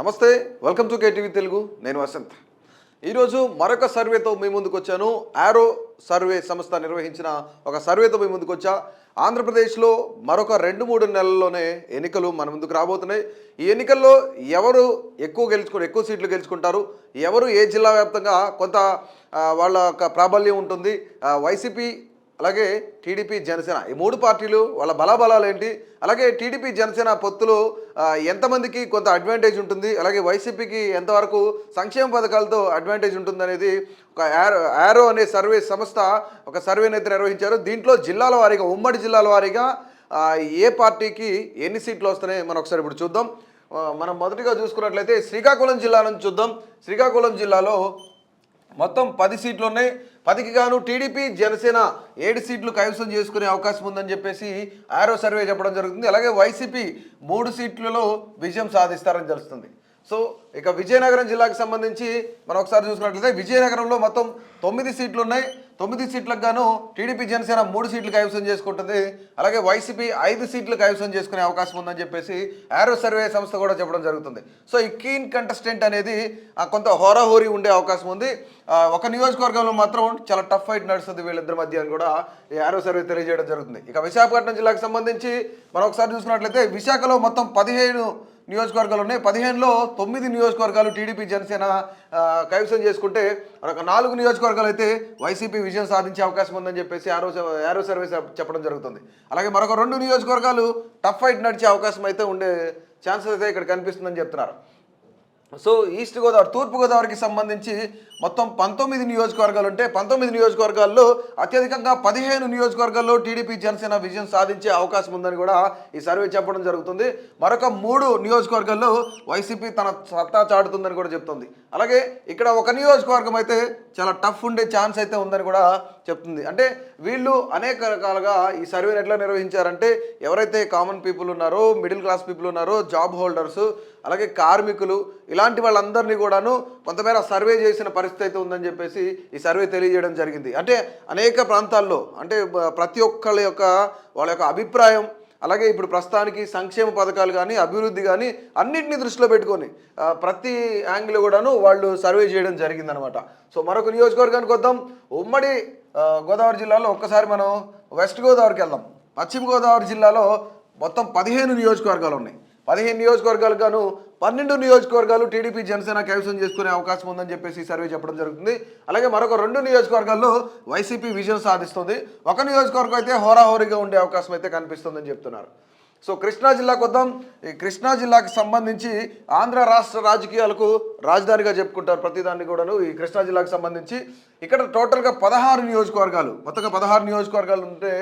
నమస్తే, welcome to KTV Telugu. నేను వసంత్. ఈరోజు మరొక సర్వేతో మీ ముందుకు వచ్చాను. ఆరో సర్వే సంస్థ నిర్వహించిన ఒక సర్వేతో మీ ముందుకు వచ్చా. ఆంధ్రప్రదేశ్లో మరొక 2-3 నెలల్లోనే ఎన్నికలు మన ముందుకు రాబోతున్నాయి. ఈ ఎన్నికల్లో ఎవరు ఎక్కువ సీట్లు గెలుచుకుంటారు, ఎవరు ఏ జిల్లా వ్యాప్తంగా కొంత వాళ్ళ ప్రాబల్యం ఉంటుంది, వైసీపీ అలాగే టీడీపీ జనసేన ఈ 3 పార్టీలు వాళ్ళ బలాబలాలు ఏంటి, అలాగే టీడీపీ జనసేన పొత్తులో ఎంతమందికి కొంత అడ్వాంటేజ్ ఉంటుంది, అలాగే వైసీపీకి ఎంతవరకు సంక్షేమ పథకాలతో అడ్వాంటేజ్ ఉంటుంది అనేది ఒక యారో అనే సర్వే సంస్థ ఒక సర్వేని అయితే నిర్వహించారు. దీంట్లో జిల్లాల వారీగా, ఉమ్మడి జిల్లాల వారీగా ఏ పార్టీకి ఎన్ని సీట్లు వస్తున్నాయి మనం ఒకసారి ఇప్పుడు చూద్దాం. మనం మొదటిగా చూసుకున్నట్లయితే శ్రీకాకుళం జిల్లా నుంచి చూద్దాం. శ్రీకాకుళం జిల్లాలో మొత్తం 10 సీట్లు ఉన్నాయి. 10కి గాను టీడీపీ జనసేన 7 సీట్లు కైవసం చేసుకునే అవకాశం ఉందని చెప్పేసి ఆరో సర్వే చెప్పడం జరుగుతుంది. అలాగే వైసీపీ 3 సీట్లలో విజయం సాధిస్తారని తెలుస్తుంది. సో ఇక విజయనగరం జిల్లాకు సంబంధించి మనం ఒకసారి చూసుకున్నట్లయితే విజయనగరంలో మొత్తం 9 సీట్లు ఉన్నాయి. 9 సీట్లకు గాను టీడీపీ జనసేన 3 సీట్లు కైవసం చేసుకుంటుంది. అలాగే వైసీపీ 5 సీట్లు కైవసం చేసుకునే అవకాశం ఉందని చెప్పేసి ఆరో సర్వే సంస్థ కూడా చెప్పడం జరుగుతుంది. సో ఈ కీన్ కంటెస్టెంట్ అనేది కొంత హోరాహోరీ ఉండే అవకాశం ఉంది. ఒక నియోజకవర్గంలో మాత్రం చాలా టఫ్ ఫైట్ నడుస్తుంది వీళ్ళిద్దరి మధ్య అని కూడా ఈ ఆరో సర్వే తెలియజేయడం జరుగుతుంది. ఇక విశాఖపట్నం జిల్లాకు సంబంధించి మనం ఒకసారి చూసుకున్నట్లయితే విశాఖలో మొత్తం 15 నియోజకవర్గాలు ఉన్నాయి. 15లో 9 నియోజకవర్గాలు టీడీపీ జనసేన కైవసం చేసుకుంటే ఒక 4 నియోజకవర్గాలు అయితే వైసీపీ విజయం సాధించే అవకాశం ఉందని చెప్పేసి ఆరో సర్వే చెప్పడం జరుగుతుంది. అలాగే మరొక 2 నియోజకవర్గాలు టఫ్ ఫైట్ నడిచే అవకాశం అయితే ఉండే ఛాన్సెస్ అయితే ఇక్కడ కనిపిస్తుందని చెప్తున్నారు. సో ఈస్ట్ గోదావరి, తూర్పుగోదావరికి సంబంధించి మొత్తం 19 నియోజకవర్గాలు ఉంటే 19 నియోజకవర్గాల్లో అత్యధికంగా 15 నియోజకవర్గాల్లో టీడీపీ జనసేన విజయం సాధించే అవకాశం ఉందని కూడా ఈ సర్వే చెప్పడం జరుగుతుంది. మరొక 3 నియోజకవర్గాల్లో వైసీపీ తన సత్తా చాటుతుందని కూడా చెప్తుంది. అలాగే ఇక్కడ ఒక నియోజకవర్గం అయితే చాలా టఫ్ ఉండే ఛాన్స్ అయితే ఉందని కూడా చెప్తుంది. అంటే వీళ్ళు అనేక రకాలుగా ఈ సర్వేని ఎట్లా నిర్వహించారంటే ఎవరైతే కామన్ పీపుల్ ఉన్నారో, మిడిల్ క్లాస్ పీపుల్ ఉన్నారో, జాబ్ హోల్డర్స్, అలాగే కార్మికులు, ఇలాంటి వాళ్ళందరినీ కూడాను కొంతమేర సర్వే చేసిన పరిస్థితి అయితే ఉందని చెప్పేసి ఈ సర్వే తెలియజేయడం జరిగింది. అంటే అనేక ప్రాంతాల్లో అంటే ప్రతి ఒక్కళ్ళ వాళ్ళ యొక్క అభిప్రాయం, అలాగే ఇప్పుడు ప్రస్తుతానికి సంక్షేమ పథకాలు కానీ అభివృద్ధి కానీ అన్నింటినీ దృష్టిలో పెట్టుకొని ప్రతి యాంగిల్ కూడాను వాళ్ళు సర్వే చేయడం జరిగిందనమాట. సో మరొక నియోజకవర్గానికి వద్దాం. ఉమ్మడి గోదావరి జిల్లాలో ఒక్కసారి మనం వెస్ట్ గోదావరికి వెళ్దాం. పశ్చిమ గోదావరి జిల్లాలో మొత్తం 15 నియోజకవర్గాలు ఉన్నాయి. 15 నియోజకవర్గాలకు గాను 12 నియోజకవర్గాలు టీడీపీ జనసేన కైవసం చేసుకునే అవకాశం ఉందని చెప్పేసి ఈ సర్వే చెప్పడం జరుగుతుంది. అలాగే మరొక 2 నియోజకవర్గాల్లో వైసీపీ విజయం సాధిస్తుంది. ఒక నియోజకవర్గం అయితే హోరాహోరీగా ఉండే అవకాశం అయితే కనిపిస్తుందని చెప్తున్నారు. సో కృష్ణా జిల్లాకు వద్దాం. ఈ కృష్ణా జిల్లాకు సంబంధించి ఆంధ్ర రాష్ట్ర రాజకీయాలకు రాజధానిగా చెప్పుకుంటారు ప్రతిదాన్ని కూడాను. ఈ కృష్ణా జిల్లాకు సంబంధించి ఇక్కడ టోటల్గా 16 నియోజకవర్గాలు, మొత్తంగా 16 నియోజకవర్గాలు ఉంటే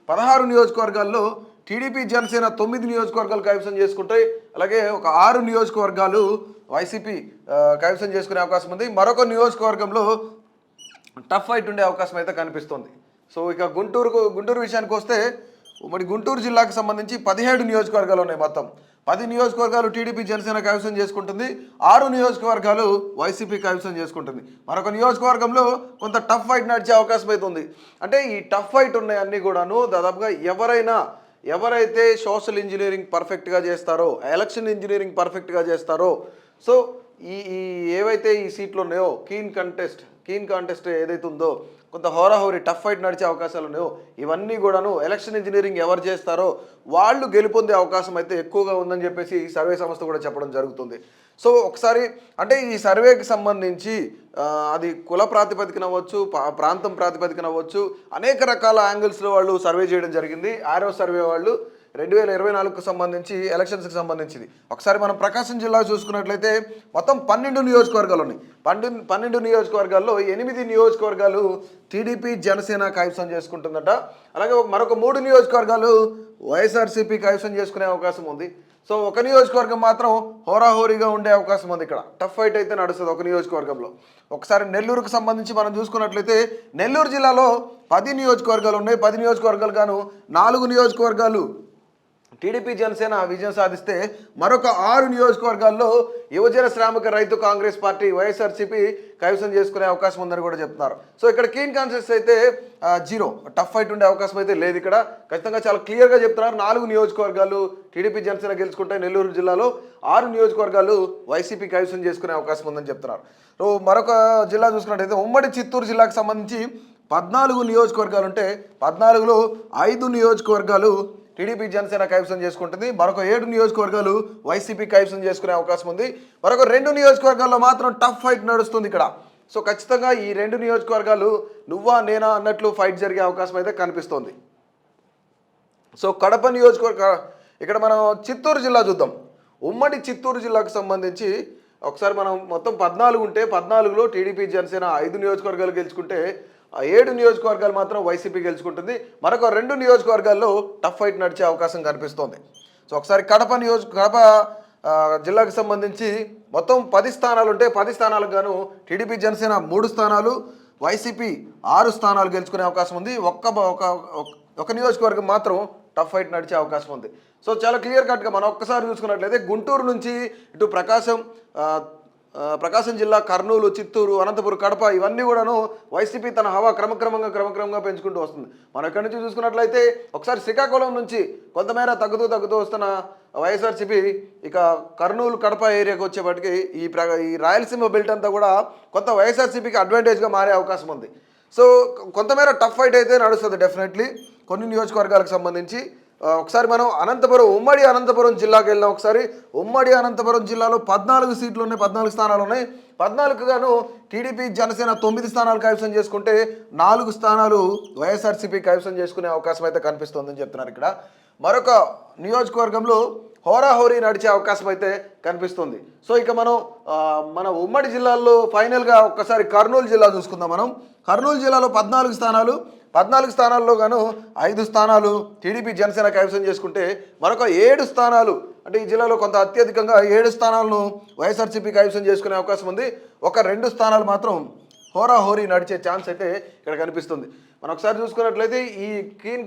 16 నియోజకవర్గాల్లో టీడీపీ జనసేన 9 నియోజకవర్గాలు కైవసం చేసుకుంటాయి. అలాగే ఒక 6 నియోజకవర్గాలు వైసీపీ కైవసం చేసుకునే అవకాశం ఉంది. మరొక నియోజకవర్గంలో టఫ్ ఫైట్ ఉండే అవకాశం అయితే కనిపిస్తుంది. సో ఇక గుంటూరు విషయానికి వస్తే మరి గుంటూరు జిల్లాకు సంబంధించి 17 నియోజకవర్గాలు ఉన్నాయి. మొత్తం 10 నియోజకవర్గాలు టీడీపీ జనసేన కైవసం చేసుకుంటుంది, 6 నియోజకవర్గాలు వైసీపీ కైవసం చేసుకుంటుంది. మరొక నియోజకవర్గంలో కొంత టఫ్ ఫైట్ నడిచే అవకాశం అయితే ఉంది. అంటే ఈ టఫ్ ఫైట్ ఉన్నాయి అన్నీ కూడాను దాదాపుగా ఎవరైతే సోషల్ ఇంజనీరింగ్ పర్ఫెక్ట్గా చేస్తారో, ఎలక్షన్ ఇంజనీరింగ్ పర్ఫెక్ట్గా చేస్తారో, సో ఈ ఏవైతే ఈ సీట్లు ఉన్నాయో కీన్ కాంటెస్ట్ ఏదైతే ఉందో కొంత హోరాహోరీ టఫ్ ఫైట్ నడిచే అవకాశాలు ఉన్నాయో ఇవన్నీ కూడాను ఎలక్షన్ ఇంజనీరింగ్ ఎవరు చేస్తారో వాళ్ళు గెలుపొందే అవకాశం అయితే ఎక్కువగా ఉందని చెప్పేసి ఈ సర్వే సంస్థ కూడా చెప్పడం జరుగుతుంది. సో ఒకసారి అంటే ఈ సర్వేకి సంబంధించి అది కుల ప్రాతిపదికన అవ్వచ్చు, ప్రాంతం ప్రాతిపదికన అవ్వచ్చు, అనేక రకాల యాంగిల్స్లో వాళ్ళు సర్వే చేయడం జరిగింది. ఆరో సర్వే వాళ్ళు 2024కు సంబంధించి ఎలక్షన్స్కి సంబంధించింది. ఒకసారి మనం ప్రకాశం జిల్లా చూసుకున్నట్లయితే మొత్తం 12 నియోజకవర్గాలు ఉన్నాయి. 12 నియోజకవర్గాల్లో 8 నియోజకవర్గాలు టీడీపీ జనసేన కైవసం చేసుకుంటుందట. అలాగే మరొక 3 నియోజకవర్గాలు వైఎస్ఆర్సీపీ కైవసం చేసుకునే అవకాశం ఉంది. సో ఒక నియోజకవర్గం మాత్రం హోరాహోరీగా ఉండే అవకాశం ఉంది. ఇక్కడ టఫ్ ఫైట్ అయితే నడుస్తుంది ఒక నియోజకవర్గంలో. ఒకసారి నెల్లూరుకు సంబంధించి మనం చూసుకున్నట్లయితే నెల్లూరు జిల్లాలో 10 నియోజకవర్గాలు ఉన్నాయి. 10 నియోజకవర్గాలు గాను 4 నియోజకవర్గాలు టీడీపీ జనసేన విజయం సాధిస్తే మరొక 6 నియోజకవర్గాల్లో యువజన శ్రామిక రైతు కాంగ్రెస్ పార్టీ వైఎస్ఆర్సీపీ కైవసం చేసుకునే అవకాశం ఉందని కూడా చెప్తున్నారు. సో ఇక్కడ కీన్ కాన్సెస్ అయితే జీరో, టఫ్ ఫైట్ ఉండే అవకాశం అయితే లేదు. ఇక్కడ ఖచ్చితంగా చాలా క్లియర్గా చెప్తున్నారు. 4 నియోజకవర్గాలు టీడీపీ జనసేన గెలుచుకుంటే నెల్లూరు జిల్లాలో 6 నియోజకవర్గాలు వైసీపీ కైవసం చేసుకునే అవకాశం ఉందని చెప్తున్నారు. సో మరొక జిల్లా చూసుకున్నట్టయితే ఉమ్మడి చిత్తూరు జిల్లాకు సంబంధించి 14 నియోజకవర్గాలు ఉంటే 14లో 5 నియోజకవర్గాలు టీడీపీ జనసేన కైవసం చేసుకుంటుంది. మరొక 7 నియోజకవర్గాలు వైసీపీ కైవసం చేసుకునే అవకాశం ఉంది. మరొక 2 నియోజకవర్గాల్లో మాత్రం టఫ్ ఫైట్ నడుస్తుంది ఇక్కడ. సో ఖచ్చితంగా ఈ 2 నియోజకవర్గాలు నువ్వా నేనా అన్నట్లు ఫైట్ జరిగే అవకాశం అయితే కనిపిస్తోంది. సో కడప నియోజకవర్గ ఇక్కడ మనం చిత్తూరు జిల్లా చూద్దాం. ఉమ్మడి చిత్తూరు జిల్లాకు సంబంధించి ఒకసారి మనం మొత్తం 14 ఉంటే 14లో టీడీపీ జనసేన 5 నియోజకవర్గాలు గెలుచుకుంటే 7 నియోజకవర్గాలు మాత్రం వైసీపీ గెలుచుకుంటుంది. మరొక 2 నియోజకవర్గాల్లో టఫ్ ఫైట్ నడిచే అవకాశం కనిపిస్తోంది. సో ఒకసారి కడప జిల్లాకు సంబంధించి మొత్తం 10 స్థానాలు ఉంటే 10 స్థానాలకు గాను టీడీపీ జనసేన 3 స్థానాలు, వైసీపీ 6 స్థానాలు గెలుచుకునే అవకాశం ఉంది. ఒక నియోజకవర్గం మాత్రం టఫ్ ఫైట్ నడిచే అవకాశం ఉంది. సో చాలా క్లియర్ కట్గా మనం ఒక్కసారి చూసుకున్నట్లయితే గుంటూరు నుంచి ఇటు ప్రకాశం జిల్లా, కర్నూలు, చిత్తూరు, అనంతపురం, కడప ఇవన్నీ కూడాను వైసీపీ తన హవా క్రమక్రమంగా పెంచుకుంటూ వస్తుంది. మనం ఇక్కడి నుంచి చూసుకున్నట్లయితే ఒకసారి శ్రీకాకుళం నుంచి కొంతమేర తగ్గుతూ వస్తున్న వైఎస్ఆర్సీపీ ఇక కర్నూలు, కడప ఏరియాకి వచ్చేప్పటికి ఈ రాయలసీమ బెల్ట్ అంతా కూడా కొంత వైఎస్ఆర్సీపీకి అడ్వాంటేజ్గా మారే అవకాశం ఉంది. సో కొంతమేర టఫ్ ఫైట్ అయితే నడుస్తుంది డెఫినెట్లీ కొన్ని నియోజకవర్గాలకు సంబంధించి. ఒకసారి మనం ఉమ్మడి అనంతపురం జిల్లాకి వెళ్ళాం. ఒకసారి ఉమ్మడి అనంతపురం జిల్లాలో 14 సీట్లు ఉన్నాయి, 14 స్థానాలు ఉన్నాయి. 14కు గాను టీడీపీ జనసేన 9 స్థానాలు కైవసం చేసుకుంటే 4 స్థానాలు వైఎస్ఆర్సీపీ కైవసం చేసుకునే అవకాశం అయితే కనిపిస్తోందని చెప్తున్నారు. ఇక్కడ మరొక నియోజకవర్గంలో హోరాహోరీ నడిచే అవకాశం అయితే కనిపిస్తుంది. సో ఇక మన ఉమ్మడి జిల్లాల్లో ఫైనల్గా ఒక్కసారి కర్నూలు జిల్లా చూసుకుందాం. మనం కర్నూలు జిల్లాలో 14 స్థానాల్లో గాను 5 స్థానాలు టీడీపీ జనసేన కైవసం చేసుకుంటే మరొక 7 స్థానాలు అంటే ఈ జిల్లాలో కొంత అత్యధికంగా 7 స్థానాలను వైఎస్ఆర్సీపీ కైవసం చేసుకునే అవకాశం ఉంది. ఒక 2 స్థానాలు మాత్రం హోరాహోరీ నడిచే ఛాన్స్ అయితే ఇక్కడ కనిపిస్తుంది. మనం ఒకసారి చూసుకున్నట్లయితే ఈ కీన్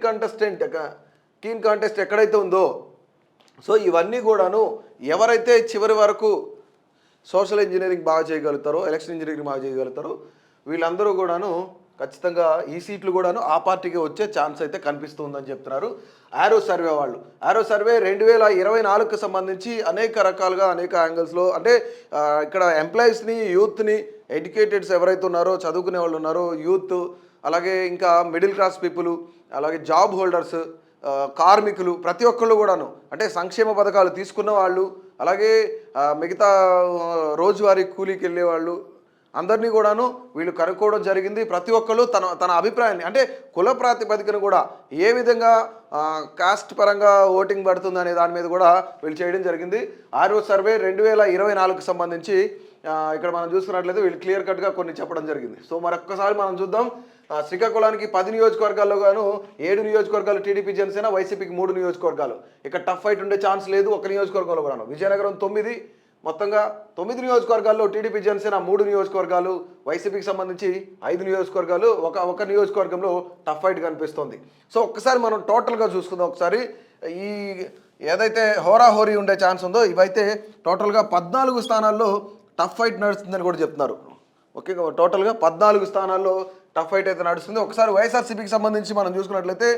కాంటెస్ట్ ఎక్కడైతే ఉందో సో ఇవన్నీ కూడాను ఎవరైతే చివరి వరకు సోషల్ ఇంజనీరింగ్ బాగా చేయగలుగుతారో, ఎలక్షన్ ఇంజనీరింగ్ బాగా చేయగలుగుతారో వీళ్ళందరూ కూడాను ఖచ్చితంగా ఈ సీట్లు కూడాను ఆ పార్టీకి వచ్చే ఛాన్స్ అయితే కనిపిస్తుందని చెప్తున్నారు ఆరో సర్వే వాళ్ళు. ఆరో సర్వే 2024కి సంబంధించి అనేక రకాలుగా అనేక యాంగిల్స్లో అంటే ఇక్కడ ఎంప్లాయీస్ని, యూత్ని, ఎడ్యుకేటెడ్స్ ఎవరైతే ఉన్నారో, చదువుకునే వాళ్ళు ఉన్నారో, యూత్, అలాగే ఇంకా మిడిల్ క్లాస్ పీపుల్, అలాగే జాబ్ హోల్డర్స్, కార్మికులు, ప్రతి ఒక్కళ్ళు కూడాను అంటే సంక్షేమ పథకాలు తీసుకున్న వాళ్ళు, అలాగే మిగతా రోజువారీ కూలీకి వెళ్ళే వాళ్ళు అందరినీ కూడాను వీళ్ళు కనుక్కోవడం జరిగింది. ప్రతి ఒక్కళ్ళు తన అభిప్రాయాన్ని అంటే కుల ప్రాతిపదికన కూడా ఏ విధంగా కాస్ట్ పరంగా ఓటింగ్ పడుతుంది అనే దాని మీద కూడా వీళ్ళు చేయడం జరిగింది. ఆరో సర్వే 2024కి సంబంధించి ఇక్కడ మనం చూసుకున్నట్లయితే వీళ్ళు క్లియర్ కట్గా కొన్ని చెప్పడం జరిగింది. సో మరొక్కసారి మనం చూద్దాం. శ్రీకాకుళానికి 10 నియోజకవర్గాల్లో గాను 7 నియోజకవర్గాలు టీడీపీ జనసేన, వైసీపీకి 3 నియోజకవర్గాలు. ఇక్కడ టఫ్ ఫైట్ ఉండే ఛాన్స్ లేదు. ఒక నియోజకవర్గంలో కూడాను విజయనగరం 9, మొత్తంగా 9 నియోజకవర్గాల్లో టీడీపీ జనసేన 3 నియోజకవర్గాలు, వైసీపీకి సంబంధించి 5 నియోజకవర్గాలు, ఒక నియోజకవర్గంలో టఫ్ ఫైట్ కనిపిస్తుంది. సో ఒక్కసారి మనం టోటల్గా చూసుకుందాం. ఒకసారి ఈ ఏదైతే హోరాహోరీ ఉండే ఛాన్స్ ఉందో ఇవైతే టోటల్గా 14 స్థానాల్లో టఫ్ ఫైట్ నడుస్తుందని కూడా చెప్తున్నారు. ఓకే, టోటల్గా 14 స్థానాల్లో టఫ్ ఫైట్ అయితే నడుస్తుంది. ఒకసారి వైఎస్ఆర్సీపీకి సంబంధించి మనం చూసుకున్నట్లయితే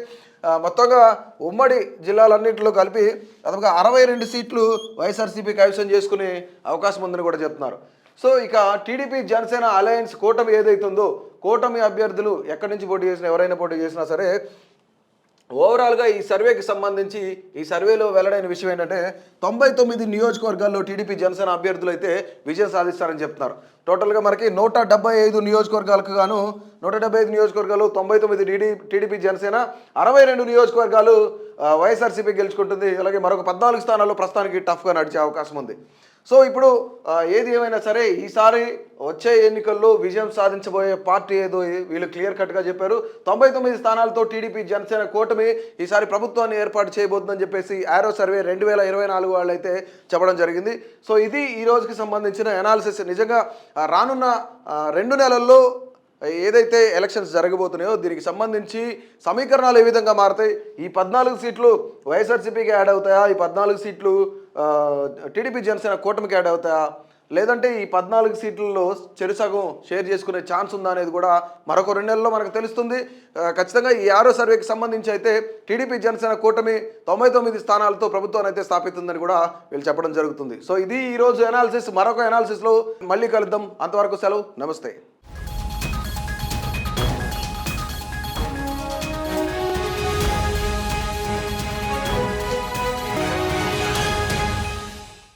మొత్తంగా ఉమ్మడి జిల్లాలన్నింటిలో కలిపి దాదాపుగా 62 సీట్లు వైఎస్ఆర్సీపీ కైవసం చేసుకునే అవకాశం ఉందని కూడా చెప్తున్నారు. సో ఇక టీడీపీ జనసేన అలయన్స్ కూటమి ఏదైతుందో కూటమి అభ్యర్థులు ఎక్కడి నుంచి పోటీ చేసినా, ఎవరైనా పోటీ చేసినా సరే ఓవరాల్గా ఈ సర్వేకి సంబంధించి ఈ సర్వేలో వెల్లడైన విషయం ఏంటంటే 99 నియోజకవర్గాల్లో టీడీపీ జనసేన అభ్యర్థులు అయితే విజయం సాధిస్తారని చెప్తున్నారు. టోటల్గా మనకి 175 నియోజకవర్గాలకు గాను 175 నియోజకవర్గాలు 99 టీడీపీ జనసేన, 62 నియోజకవర్గాలు వైఎస్ఆర్సీపీ గెలుచుకుంటుంది. అలాగే మరొక 14 స్థానాల్లో ప్రస్తుతానికి టఫ్గా నడిచే అవకాశం ఉంది. సో ఇప్పుడు ఏది ఏమైనా సరే ఈసారి వచ్చే ఎన్నికల్లో విజయం సాధించబోయే పార్టీ ఏదో వీళ్ళు క్లియర్ కట్గా చెప్పారు. 99 స్థానాలతో టీడీపీ జనసేన కూటమి ఈసారి ప్రభుత్వాన్ని ఏర్పాటు చేయబోతుందని చెప్పేసి ఆరో సర్వే 2024 వాళ్ళు అయితే చెప్పడం జరిగింది. సో ఇది ఈ రోజుకి సంబంధించిన అనాలిసిస్. నిజంగా రానున్న 2 నెలల్లో ఏదైతే ఎలక్షన్స్ జరగబోతున్నాయో దీనికి సంబంధించి సమీకరణాలు ఏ విధంగా మారుతాయి, ఈ 14 సీట్లు వైఎస్ఆర్సీపీకి యాడ్ అవుతాయా, ఈ 14 సీట్లు టీడీపీ జనసేన కూటమికి యాడ్ అవుతాయా, లేదంటే ఈ 14 సీట్లలో చెరుసగం షేర్ చేసుకునే ఛాన్స్ ఉందా అనేది కూడా మరొక 2 నెలల్లో మనకు తెలుస్తుంది. ఖచ్చితంగా ఈ ఆరో సర్వేకి సంబంధించి అయితే టీడీపీ జనసేన కూటమి 99 స్థానాలతో ప్రభుత్వాన్ని అయితే స్థాపిస్తుందని కూడా వీళ్ళు చెప్పడం జరుగుతుంది. సో ఇది ఈరోజు అనాలిసిస్. మరొక అనాలిసిస్లో మళ్ళీ కలుద్దాం. అంతవరకు సెలవు. నమస్తే.